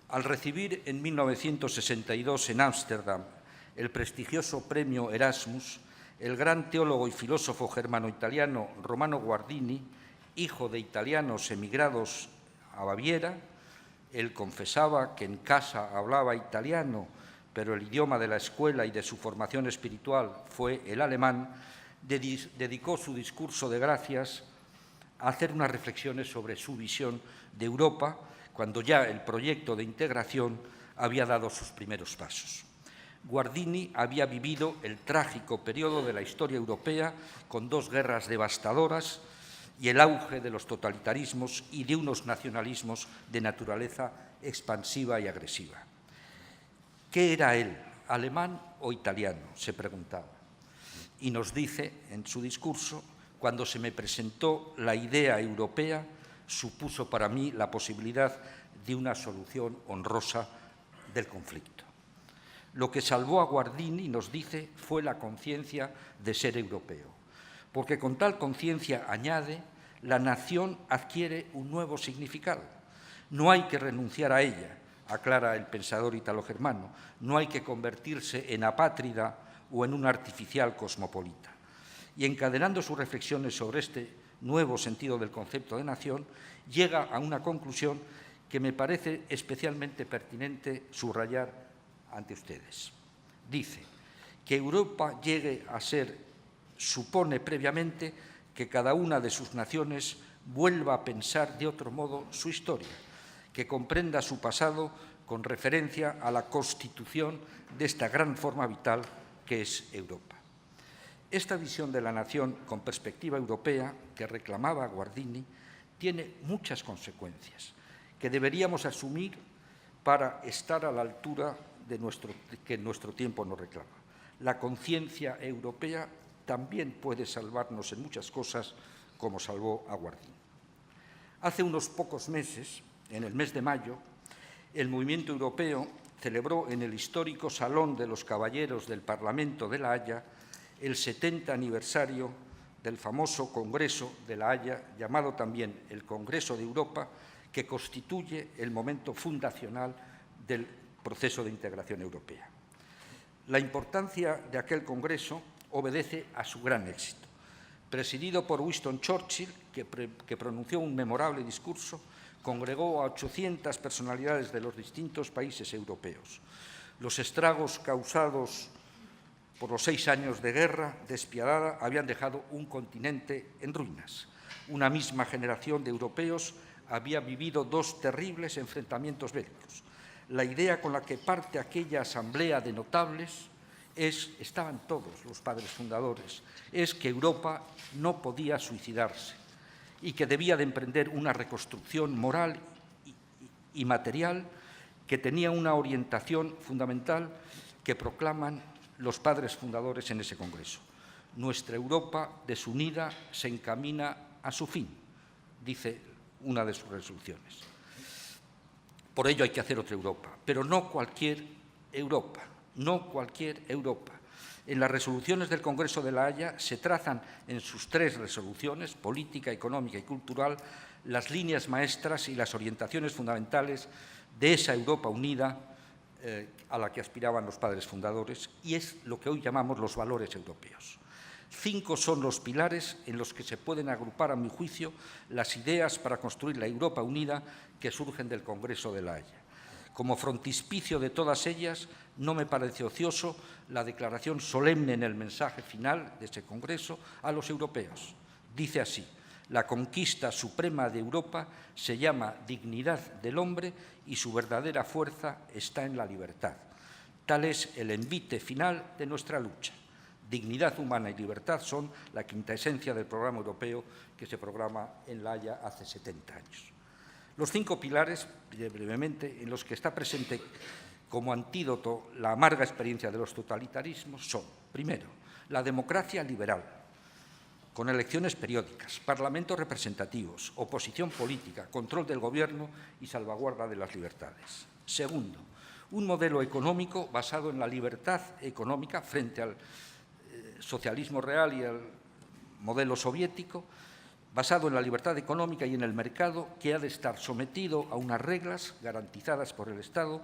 Al recibir en 1962 en Ámsterdam el prestigioso premio Erasmus, el gran teólogo y filósofo germano-italiano Romano Guardini, hijo de italianos emigrados a Baviera, él confesaba que en casa hablaba italiano, pero el idioma de la escuela y de su formación espiritual fue el alemán, dedicó su discurso de gracias a hacer unas reflexiones sobre su visión de Europa, cuando ya el proyecto de integración había dado sus primeros pasos. Guardini había vivido el trágico periodo de la historia europea con dos guerras devastadoras y el auge de los totalitarismos y de unos nacionalismos de naturaleza expansiva y agresiva. ¿Qué era él, alemán o italiano?, se preguntaba. Y nos dice en su discurso: cuando se me presentó la idea europea, supuso para mí la posibilidad de una solución honrosa del conflicto. Lo que salvó a Guardini, nos dice, fue la conciencia de ser europeo, porque con tal conciencia, añade, la nación adquiere un nuevo significado. No hay que renunciar a ella, aclara el pensador italo-germano, no hay que convertirse en apátrida o en un artificial cosmopolita. Y encadenando sus reflexiones sobre este nuevo sentido del concepto de nación, llega a una conclusión que me parece especialmente pertinente subrayar ante ustedes. Dice que Europa llegue a ser, supone previamente que cada una de sus naciones vuelva a pensar de otro modo su historia, que comprenda su pasado con referencia a la constitución de esta gran forma vital que es Europa. Esta visión de la nación con perspectiva europea que reclamaba Guardini tiene muchas consecuencias que deberíamos asumir para estar a la altura de que nuestro tiempo nos reclama. La conciencia europea también puede salvarnos en muchas cosas, como salvó a Guardini. Hace unos pocos meses, en el mes de mayo, el movimiento europeo celebró en el histórico Salón de los Caballeros del Parlamento de La Haya el 70 aniversario del famoso Congreso de La Haya, llamado también el Congreso de Europa, que constituye el momento fundacional del proceso de integración europea. La importancia de aquel Congreso obedece a su gran éxito. Presidido por Winston Churchill, que pronunció un memorable discurso, congregó a 800 personalidades de los distintos países europeos. Los estragos causados por los 6 años de guerra despiadada habían dejado un continente en ruinas. Una misma generación de europeos había vivido 2 terribles enfrentamientos bélicos. La idea con la que parte aquella asamblea de notables estaban todos los padres fundadores, es que Europa no podía suicidarse y que debía de emprender una reconstrucción moral y material que tenía una orientación fundamental que proclaman los padres fundadores en ese Congreso. Nuestra Europa desunida se encamina a su fin, dice una de sus resoluciones. Por ello hay que hacer otra Europa, pero no cualquier Europa, no cualquier Europa. En las resoluciones del Congreso de La Haya se trazan en sus 3 resoluciones, política, económica y cultural, las líneas maestras y las orientaciones fundamentales de esa Europa unida a la que aspiraban los padres fundadores, y es lo que hoy llamamos los valores europeos. 5 son los pilares en los que se pueden agrupar, a mi juicio, las ideas para construir la Europa unida que surgen del Congreso de La Haya. Como frontispicio de todas ellas, no me parece ocioso la declaración solemne en el mensaje final de ese Congreso a los europeos. Dice así: la conquista suprema de Europa se llama dignidad del hombre y su verdadera fuerza está en la libertad. Tal es el envite final de nuestra lucha. Dignidad humana y libertad son la quinta esencia del programa europeo que se programa en La Haya hace 70 años. Los 5 pilares, brevemente, en los que está presente como antídoto la amarga experiencia de los totalitarismos son, primero, la democracia liberal, con elecciones periódicas, parlamentos representativos, oposición política, control del gobierno y salvaguarda de las libertades. Segundo, un modelo económico basado en la libertad económica frente al socialismo real y al modelo soviético, basado en la libertad económica y en el mercado, que ha de estar sometido a unas reglas garantizadas por el Estado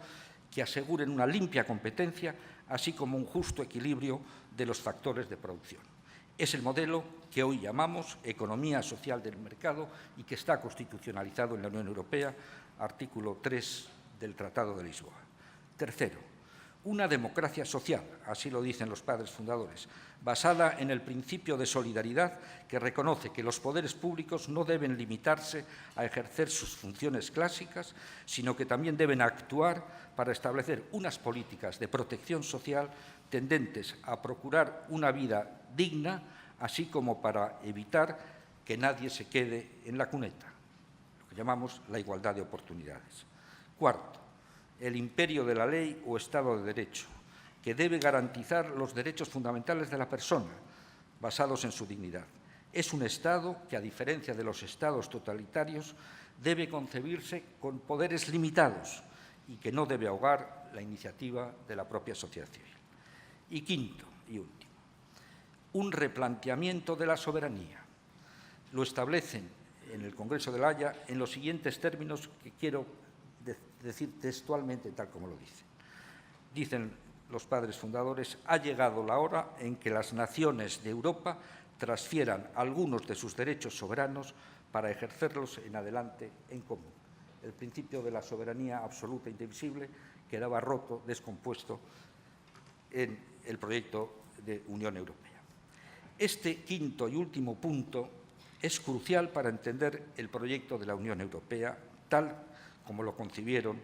que aseguren una limpia competencia, así como un justo equilibrio de los factores de producción. Es el modelo que hoy llamamos economía social del mercado y que está constitucionalizado en la Unión Europea, artículo 3 del Tratado de Lisboa. Tercero, una democracia social, así lo dicen los padres fundadores, basada en el principio de solidaridad que reconoce que los poderes públicos no deben limitarse a ejercer sus funciones clásicas, sino que también deben actuar para establecer unas políticas de protección social tendentes a procurar una vida digna, así como para evitar que nadie se quede en la cuneta, lo que llamamos la igualdad de oportunidades. Cuarto, el imperio de la ley o Estado de Derecho, que debe garantizar los derechos fundamentales de la persona, basados en su dignidad. Es un Estado que, a diferencia de los Estados totalitarios, debe concebirse con poderes limitados y que no debe ahogar la iniciativa de la propia sociedad civil. Y quinto y último, un replanteamiento de la soberanía. Lo establecen en el Congreso de La Haya en los siguientes términos que quiero decir textualmente tal como lo dicen. Dicen los padres fundadores: ha llegado la hora en que las naciones de Europa transfieran algunos de sus derechos soberanos para ejercerlos en adelante en común. El principio de la soberanía absoluta e indivisible quedaba roto, descompuesto en el proyecto de Unión Europea. Este quinto y último punto es crucial para entender el proyecto de la Unión Europea tal como lo concibieron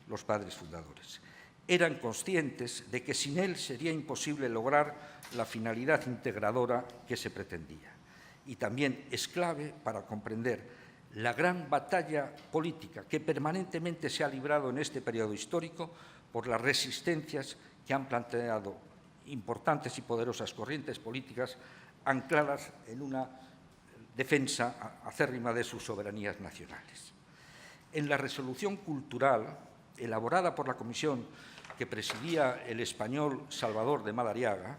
los padres fundadores. Eran conscientes de que sin él sería imposible lograr la finalidad integradora que se pretendía. Y también es clave para comprender la gran batalla política que permanentemente se ha librado en este periodo histórico por las resistencias que han planteado importantes y poderosas corrientes políticas ancladas en una defensa acérrima de sus soberanías nacionales. En la resolución cultural elaborada por la comisión que presidía el español Salvador de Madariaga,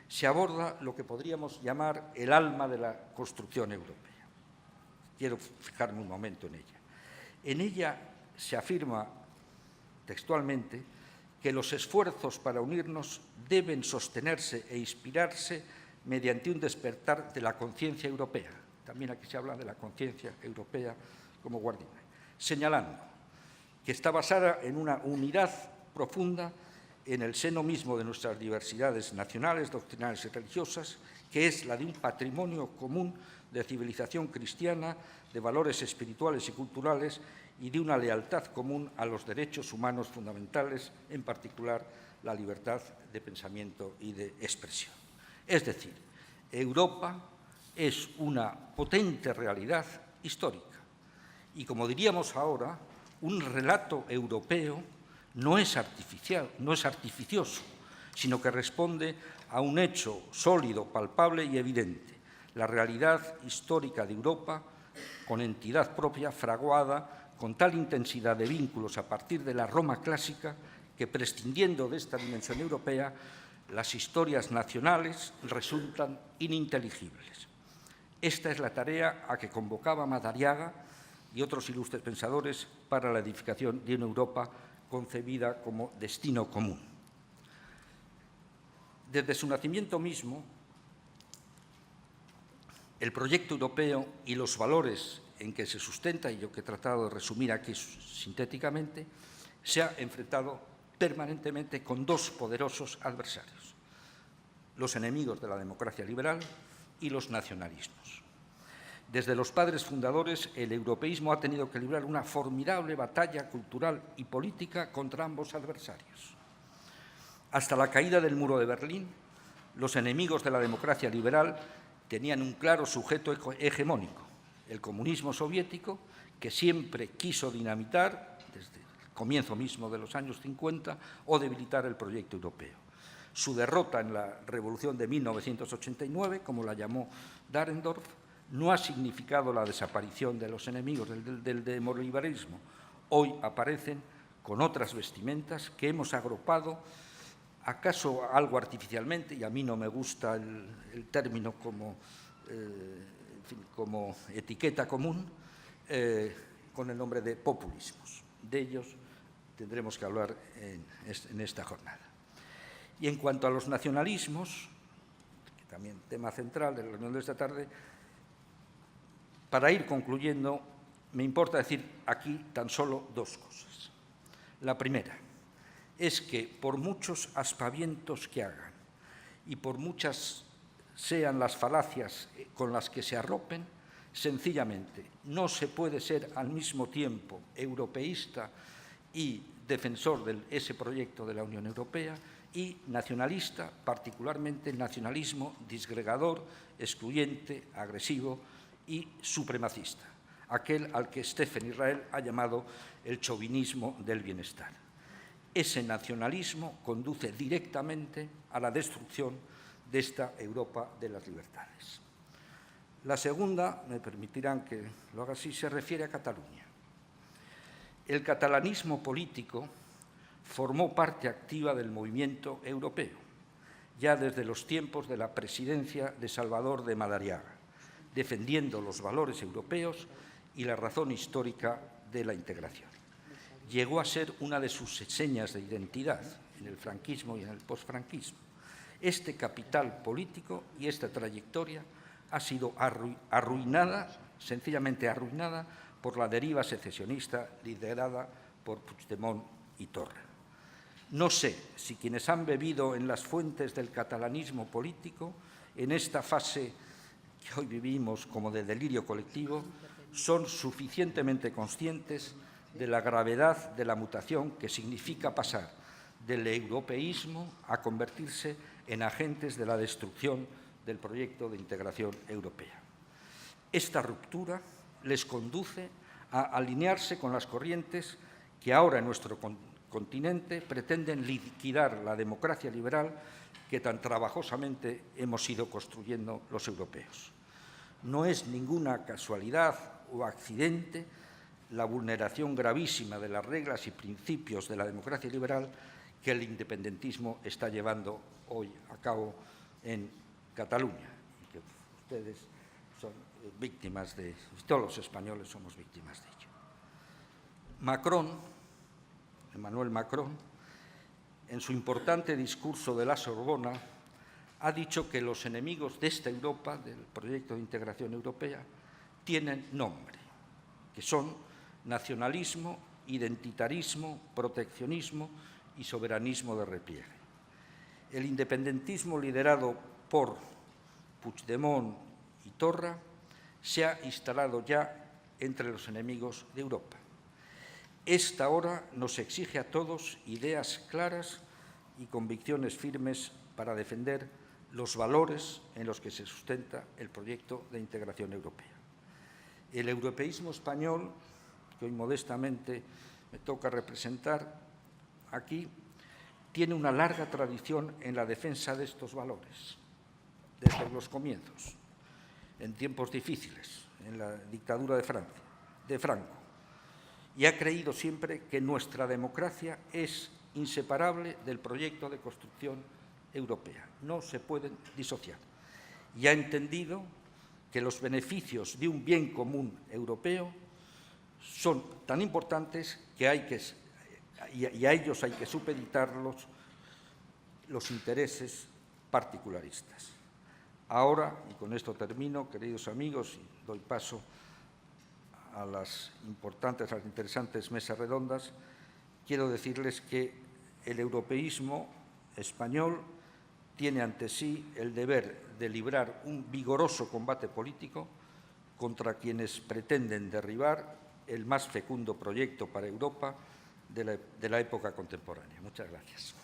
se aborda lo que podríamos llamar el alma de la construcción europea. Quiero fijarme un momento en ella. En ella se afirma textualmente que los esfuerzos para unirnos deben sostenerse e inspirarse mediante un despertar de la conciencia europea. También aquí se habla de la conciencia europea como guardiana, señalando que está basada en una unidad profunda en el seno mismo de nuestras diversidades nacionales, doctrinales y religiosas, que es la de un patrimonio común de civilización cristiana, de valores espirituales y culturales y de una lealtad común a los derechos humanos fundamentales, en particular la libertad de pensamiento y de expresión. Es decir, Europa es una potente realidad histórica y, como diríamos ahora, un relato europeo no es artificial, no es artificioso, sino que responde a un hecho sólido, palpable y evidente: la realidad histórica de Europa, con entidad propia, fraguada con tal intensidad de vínculos a partir de la Roma clásica que, prescindiendo de esta dimensión europea, las historias nacionales resultan ininteligibles. Esta es la tarea a que convocaba Madariaga y otros ilustres pensadores para la edificación de una Europa concebida como destino común. Desde su nacimiento mismo, el proyecto europeo y los valores en que se sustenta, y yo que he tratado de resumir aquí sintéticamente, se ha enfrentado permanentemente con dos poderosos adversarios: los enemigos de la democracia liberal y los nacionalismos. Desde los padres fundadores, el europeísmo ha tenido que librar una formidable batalla cultural y política contra ambos adversarios. Hasta la caída del muro de Berlín, los enemigos de la democracia liberal tenían un claro sujeto hegemónico: el comunismo soviético, que siempre quiso dinamitar, desde el comienzo mismo de los años 50, o debilitar el proyecto europeo. Su derrota en la Revolución de 1989, como la llamó Dahrendorf, no ha significado la desaparición de los enemigos del demoliberalismo. Hoy aparecen con otras vestimentas que hemos agrupado, acaso algo artificialmente, y a mí no me gusta el término como como etiqueta común con el nombre de populismos. De ellos tendremos que hablar en esta jornada. Y en cuanto a los nacionalismos, que también tema central de la reunión de esta tarde, para ir concluyendo, me importa decir aquí tan solo dos cosas. La primera es que por muchos aspavientos que hagan y por muchas sean las falacias con las que se arropen, sencillamente no se puede ser al mismo tiempo europeísta y defensor de ese proyecto de la Unión Europea y nacionalista, particularmente el nacionalismo disgregador, excluyente, agresivo y supremacista, aquel al que Stephen Israel ha llamado el chauvinismo del bienestar. Ese nacionalismo conduce directamente a la destrucción de esta Europa de las libertades. La segunda, me permitirán que lo haga así, se refiere a Cataluña. El catalanismo político formó parte activa del movimiento europeo, ya desde los tiempos de la presidencia de Salvador de Madariaga, defendiendo los valores europeos y la razón histórica de la integración. Llegó a ser una de sus señas de identidad en el franquismo y en el posfranquismo. Este capital político y esta trayectoria ha sido arruinada, sencillamente arruinada, por la deriva secesionista liderada por Puigdemont y Torra. No sé si quienes han bebido en las fuentes del catalanismo político, en esta fase que hoy vivimos como de delirio colectivo, son suficientemente conscientes de la gravedad de la mutación que significa pasar del europeísmo a convertirse en agentes de la destrucción del proyecto de integración europea. Esta ruptura les conduce a alinearse con las corrientes que ahora en nuestro continente pretenden liquidar la democracia liberal que tan trabajosamente hemos ido construyendo los europeos. No es ninguna casualidad o accidente la vulneración gravísima de las reglas y principios de la democracia liberal que el independentismo está llevando hoy a cabo en Cataluña, y que ustedes son víctimas de, todos los españoles somos víctimas de ello. Emmanuel Macron, en su importante discurso de la Sorbona, ha dicho que los enemigos de esta Europa, del proyecto de integración europea, tienen nombre, que son nacionalismo, identitarismo, proteccionismo y soberanismo de repliegue. El independentismo liderado por Puigdemont y Torra se ha instalado ya entre los enemigos de Europa. Esta hora nos exige a todos ideas claras y convicciones firmes para defender los valores en los que se sustenta el proyecto de integración europea. El europeísmo español, que hoy modestamente me toca representar aquí, tiene una larga tradición en la defensa de estos valores, desde los comienzos, en tiempos difíciles, en la dictadura de Franco, y ha creído siempre que nuestra democracia es inseparable del proyecto de construcción europea, no se pueden disociar, y ha entendido que los beneficios de un bien común europeo son tan importantes que y a ellos hay que supeditar los intereses particularistas. Ahora, y con esto termino, queridos amigos, y doy paso a las interesantes mesas redondas, quiero decirles que el europeísmo español tiene ante sí el deber de librar un vigoroso combate político contra quienes pretenden derribar el más fecundo proyecto para Europa de la época contemporánea. Muchas gracias.